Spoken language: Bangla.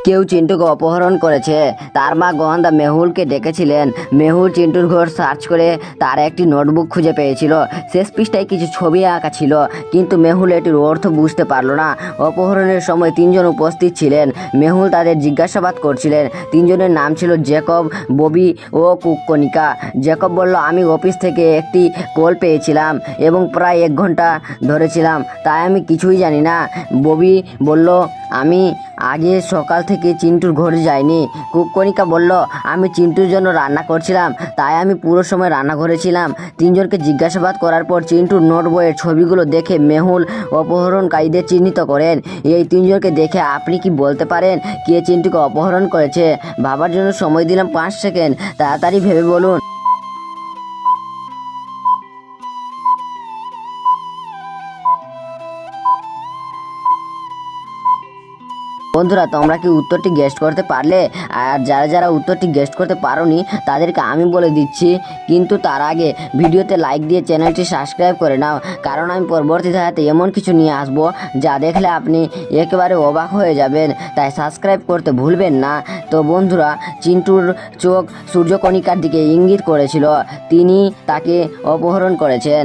কেউ চিন্টুকে অপহরণ করেছে। তার মা গোয়েন্দা মেহুলকে ডেকেছিলেন। মেহুল চিন্টুর ঘর সার্চ করে তার একটি নোটবুক খুঁজে পেয়েছিল। শেষ পৃষ্ঠায় কিছু ছবি আঁকা ছিল, কিন্তু মেহুল এটির অর্থ বুঝতে পারল না। অপহরণের সময় তিনজন উপস্থিত ছিলেন। মেহুল তাদের জিজ্ঞাসাবাদ করছিলেন। তিনজনের নাম ছিল জেকব, ববি ও কুককণিকা। জেকব বলল, আমি অফিস থেকে একটি কল পেয়েছিলাম এবং প্রায় 1 ঘন্টা ধরেছিলাম, তাই আমি কিছুই জানি না। ববি বলল, আমি আগে সকাল থেকে চিন্টুর ঘরে যাইনি। কুককণিকা বলল, আমি চিন্টুর জন্য রান্না করছিলাম, তাই আমি পুরো সময় রান্নাঘরে ছিলাম। তিনজনকে জিজ্ঞাসাবাদ করার পর চিন্টুর নোট বইয়ের ছবিগুলো দেখে মেহুল অপহরণকারীদের চিহ্নিত করেন। এই তিনজনকে দেখে আপনি কি বলতে পারেন কে চিন্টুকে অপহরণ করেছে? ভাবার জন্য সময় দিলাম 5 সেকেন্ড, তাড়াতাড়ি ভেবে বলুন। বন্ধুরা, তোমরা কি উত্তরটি গেস্ট করতে পারলে? আর যারা যারা উত্তরটি গেস্ট করতে পারোনি তাদেরকে আমি বলে দিচ্ছি, কিন্তু তার আগে ভিডিওতে লাইক দিয়ে চ্যানেলটি সাবস্ক্রাইব করে নাও, কারণ আমি পরবর্তী ধারাতে এমন কিছু নিয়ে আসবো যা দেখলে আপনি একেবারে অবাক হয়ে যাবেন। তাই সাবস্ক্রাইব করতে ভুলবেন না। তো বন্ধুরা, চিন্টুর চোখ সূর্যকণিকার দিকে ইঙ্গিত করেছিল, তিনি তাকে অপহরণ করেছেন।